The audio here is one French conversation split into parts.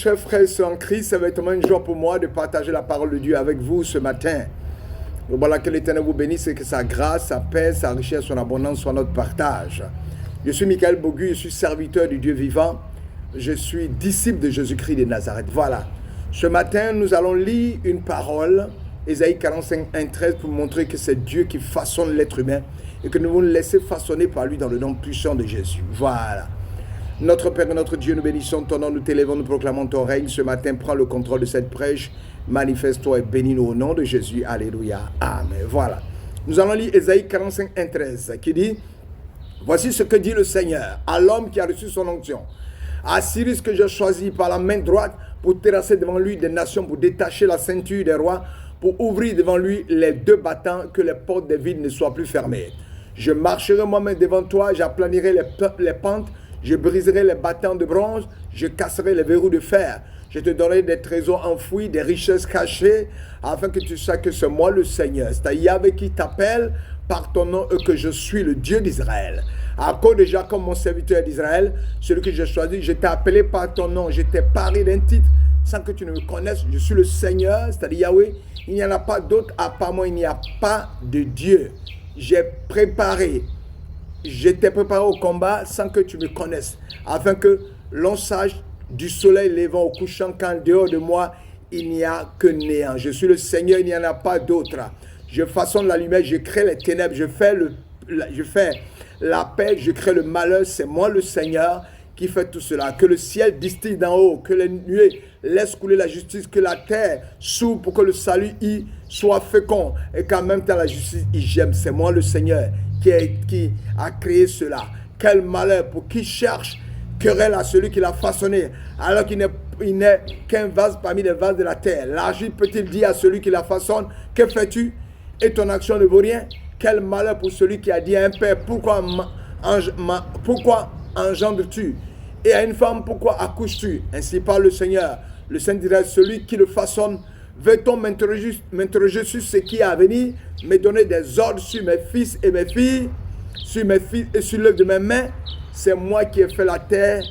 chers frères et sœurs en Christ, ça va être une joie pour moi de partager la parole de Dieu avec vous ce matin. Et voilà, que l'Éternel vous bénisse et que sa grâce, sa paix, sa richesse, son abondance soient notre partage. Je suis Michael Bogu, je suis serviteur du Dieu vivant. Je suis disciple de Jésus-Christ de Nazareth. Voilà. Ce matin, nous allons lire une parole, Ésaïe 45, 1, 13, pour montrer que c'est Dieu qui façonne l'être humain et que nous devons nous laisser façonner par lui dans le nom puissant de Jésus. Voilà. Notre Père et notre Dieu, nous bénissons ton nom, nous t'élèvons, nous proclamons ton règne. Ce matin, prends le contrôle de cette prêche. Manifeste-toi et bénis-nous au nom de Jésus. Alléluia. Amen. Voilà. Nous allons lire Ésaïe 45, 1, 13 qui dit: voici ce que dit le Seigneur à l'homme qui a reçu son onction. À Cyrus que j'ai choisi par la main droite pour terrasser devant lui des nations, pour détacher la ceinture des rois, pour ouvrir devant lui les deux battants, que les portes des villes ne soient plus fermées. Je marcherai moi-même devant toi, j'aplanirai les pentes, je briserai les battants de bronze, je casserai les verrous de fer. Je te donnerai des trésors enfouis, des richesses cachées, afin que tu saches que c'est moi le Seigneur. C'est Yahvé qui t'appelle par ton nom et que je suis le Dieu d'Israël. À cause de Jacob, mon serviteur d'Israël, celui que j'ai choisi, je t'ai appelé par ton nom, je t'ai parlé d'un titre sans que tu ne me connaisses. Je suis le Seigneur, c'est-à-dire Yahweh. Il n'y en a pas d'autre à part moi, il n'y a pas de Dieu. Je t'ai préparé au combat sans que tu me connaisses, afin que l'on sache du soleil levant au couchant qu'en dehors de moi, il n'y a que néant. Je suis le Seigneur, il n'y en a pas d'autre. Je façonne la lumière, je crée les ténèbres, je fais la paix, je crée le malheur. C'est moi le Seigneur qui fait tout cela. Que le ciel distille d'en haut, que les nuées laissent couler la justice, que la terre s'ouvre pour que le salut y soit fécond et qu'en même temps la justice y gemme. C'est moi le Seigneur qui a créé cela. Quel malheur pour qui cherche querelle à celui qui l'a façonné, alors qu'il n'est qu'un vase parmi les vases de la terre. L'argile peut-il dire à celui qui la façonne: que fais-tu? Et ton action ne vaut rien. Quel malheur pour celui qui a dit à un père: pourquoi engendres-tu? Et à une femme: pourquoi accouches-tu? Ainsi parle le Seigneur. Le Saint dira: celui qui le façonne, veut-on m'interroger sur ce qui est à venir, me donner des ordres sur mes fils et mes filles, sur mes filles et sur l'œuvre de mes mains? C'est moi qui ai fait la terre,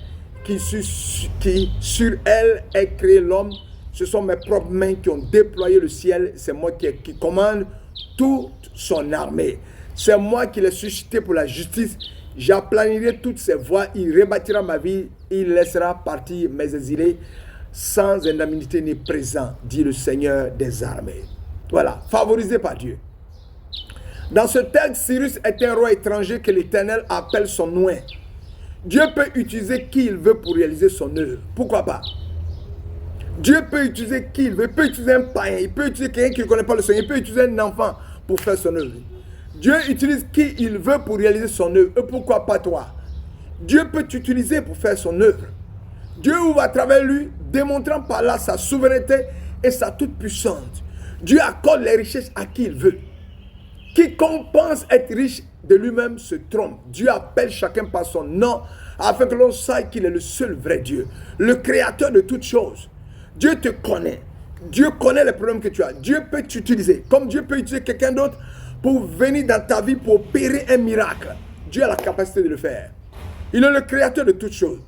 qui sur elle ai créé l'homme. Ce sont mes propres mains qui ont déployé le ciel. C'est moi qui commande toute son armée. C'est moi qui l'ai suscité pour la justice. J'aplanirai toutes ses voies. Il rebâtira ma vie. Il laissera partir mes exilés sans indemnité ni présent, dit le Seigneur des armées. Voilà, favorisé par Dieu. Dans ce texte, Cyrus est un roi étranger que l'Éternel appelle son oint. Dieu peut utiliser qui il veut pour réaliser son œuvre. Pourquoi pas? Dieu peut utiliser qui il veut. Il peut utiliser un païen. Il peut utiliser quelqu'un qui ne connaît pas le Seigneur. Il peut utiliser un enfant pour faire son œuvre. Dieu utilise qui il veut pour réaliser son œuvre. Et pourquoi pas toi? Dieu peut t'utiliser pour faire son œuvre. Dieu ouvre à travers lui, démontrant par là sa souveraineté et sa toute-puissance. Dieu accorde les richesses à qui il veut. Quiconque pense être riche de lui-même se trompe. Dieu appelle chacun par son nom afin que l'on sache qu'il est le seul vrai Dieu, le créateur de toutes choses. Dieu te connaît. Dieu connaît les problèmes que tu as. Dieu peut t'utiliser. Comme Dieu peut utiliser quelqu'un d'autre pour venir dans ta vie pour opérer un miracle. Dieu a la capacité de le faire. Il est le créateur de toutes choses.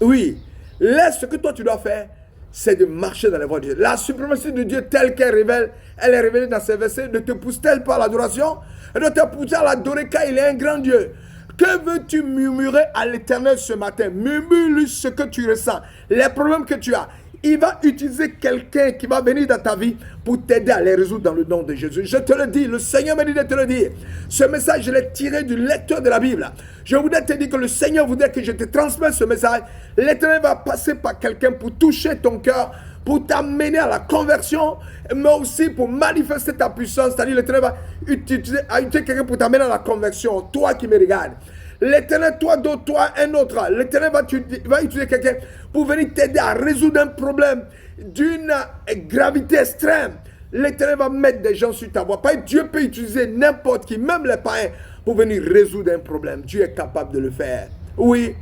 Oui, laisse ce que toi tu dois faire, c'est de marcher dans la voie de Dieu. La suprématie de Dieu telle qu'elle révèle, elle est révélée dans ces versets. Ne te pousse-t-elle pas à l'adoration? Elle doit te pousser à l'adorer car il est un grand Dieu. Que veux-tu murmurer à l'Éternel ce matin? Murmure-lui ce que tu ressens, les problèmes que tu as. Il va utiliser quelqu'un qui va venir dans ta vie pour t'aider à les résoudre dans le nom de Jésus. Je te le dis, le Seigneur m'a dit de te le dire. Ce message, je l'ai tiré du lecteur de la Bible. Je voudrais te dire que le Seigneur voudrait que je te transmette ce message. L'Éternel va passer par quelqu'un pour toucher ton cœur, pour t'amener à la conversion, mais aussi pour manifester ta puissance. C'est-à-dire l'Éternel va utiliser quelqu'un pour t'amener à la conversion. Toi qui me regardes. L'Éternel, toi d'autre, toi un autre. L'Éternel va utiliser quelqu'un pour venir t'aider à résoudre un problème d'une gravité extrême. L'Éternel va mettre des gens sur ta voie. Dieu peut utiliser n'importe qui, même les païens, pour venir résoudre un problème. Dieu est capable de le faire. Oui,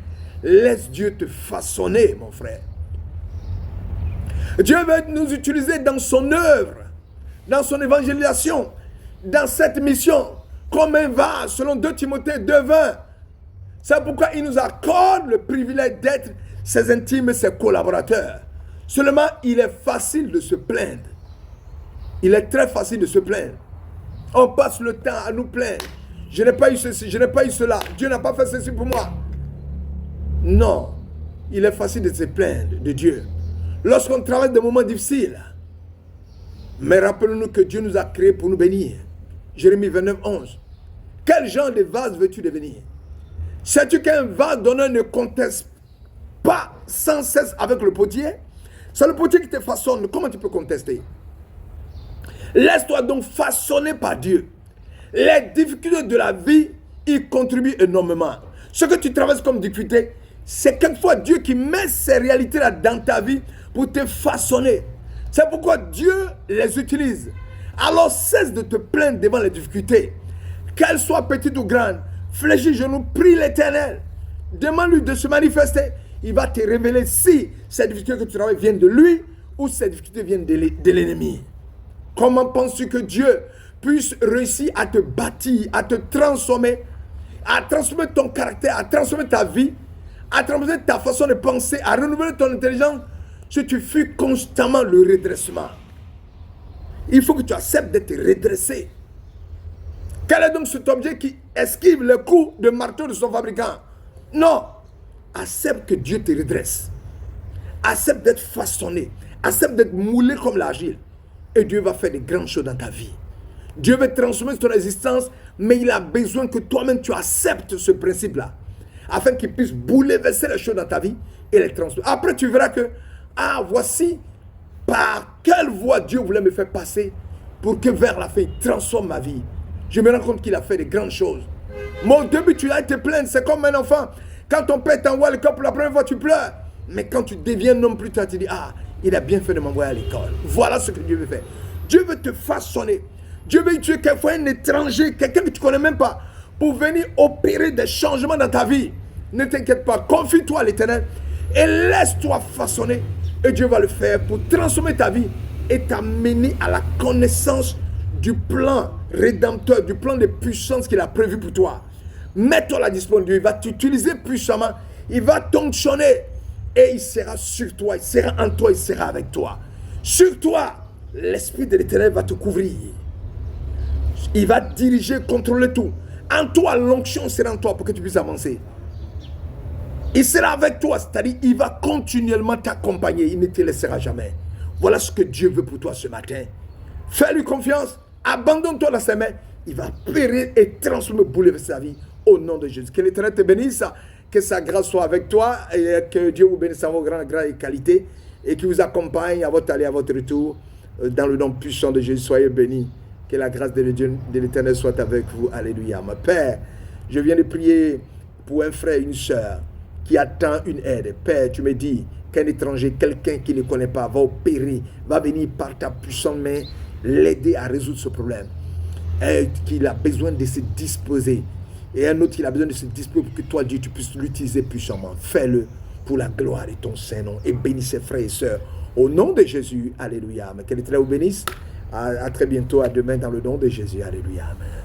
laisse Dieu te façonner, mon frère. Dieu veut nous utiliser dans son œuvre, dans son évangélisation, dans cette mission, comme un vase, selon 2 Timothée 2,20. C'est pourquoi il nous accorde le privilège d'être ses intimes, ses collaborateurs. Seulement, il est facile de se plaindre. Il est très facile de se plaindre. On passe le temps à nous plaindre. Je n'ai pas eu ceci, je n'ai pas eu cela. Dieu n'a pas fait ceci pour moi. Non, il est facile de se plaindre de Dieu. Lorsqu'on traverse des moments difficiles. Mais rappelons-nous que Dieu nous a créés pour nous bénir. Jérémie 29, 11. Quel genre de vase veux-tu devenir? Sais-tu qu'un vase d'honneur ne conteste pas sans cesse avec le potier? C'est le potier qui te façonne. Comment tu peux contester? Laisse-toi donc façonner par Dieu. Les difficultés de la vie, y contribuent énormément. Ce que tu traverses comme difficulté, c'est quelquefois Dieu qui met ces réalités-là dans ta vie pour te façonner. C'est pourquoi Dieu les utilise. Alors cesse de te plaindre devant les difficultés. Qu'elles soient petites ou grandes, fléchis genoux, prie l'Éternel. Demande-lui de se manifester. Il va te révéler si ces difficultés que tu travailles viennent de lui ou ces difficultés viennent de l'ennemi. Comment penses-tu que Dieu puisse réussir à te bâtir, à te transformer, à transformer ton caractère, à transformer ta vie, à transformer ta façon de penser, à renouveler ton intelligence si tu fuis constamment le redressement? Il faut que tu acceptes d'être redressé. Quel est donc cet objet qui esquive le coup de marteau de son fabricant? Non. Accepte que Dieu te redresse. Accepte d'être façonné. Accepte d'être moulé comme l'argile. Et Dieu va faire de grandes choses dans ta vie. Dieu veut transformer ton existence, mais il a besoin que toi-même tu acceptes ce principe-là, afin qu'il puisse bouleverser les choses dans ta vie et les transformer. Après, tu verras que, voici par quelle voie Dieu voulait me faire passer pour que vers la fin, il transforme ma vie. Je me rends compte qu'il a fait de grandes choses. Mon début, tu as été plaindre, c'est comme un enfant. Quand ton père t'envoie à l'école pour la première fois, tu pleures. Mais quand tu deviens un homme plus tard, tu dis, il a bien fait de m'envoyer à l'école. Voilà ce que Dieu veut faire. Dieu veut te façonner. Dieu veut tuer quelquefois un étranger, quelqu'un que tu ne connais même pas, pour venir opérer des changements dans ta vie. Ne t'inquiète pas, confie-toi à l'Éternel et laisse-toi façonner. Et Dieu va le faire pour transformer ta vie et t'amener à la connaissance du plan rédempteur, du plan de puissance qu'il a prévu pour toi. Mets-toi à la disposition de Dieu, il va t'utiliser puissamment, il va t'onctionner et il sera sur toi, il sera en toi, il sera avec toi. Sur toi, l'Esprit de l'Éternel va te couvrir. Il va diriger, contrôler tout. En toi, l'onction sera en toi pour que tu puisses avancer. Il sera avec toi, c'est-à-dire il va continuellement t'accompagner, il ne te laissera jamais. Voilà ce que Dieu veut pour toi ce matin. Fais-lui confiance, abandonne-toi dans ses mains, il va périr et transformer, bouleverser sa vie au nom de Jésus. Que l'Éternel te bénisse, que sa grâce soit avec toi et que Dieu vous bénisse en vos grandes grâces et qualités et qu'il vous accompagne à votre aller, à votre retour dans le nom puissant de Jésus. Soyez bénis. Que la grâce de l'Éternel soit avec vous. Alléluia. Mon Père, je viens de prier pour un frère et une soeur qui attend une aide. Père, tu me dis qu'un étranger, quelqu'un qui ne connaît pas, va opérer, va venir par ta puissante main l'aider à résoudre ce problème. Et qu'il a besoin de se disposer. Et un autre, il a besoin de se disposer pour que toi, Dieu, tu puisses l'utiliser puissamment. Fais-le pour la gloire de ton Saint-Nom. Et bénis ses frères et sœurs. Au nom de Jésus. Alléluia. Que l'Éternel vous bénisse. À très bientôt, à demain dans le nom de Jésus. Alléluia. Amen.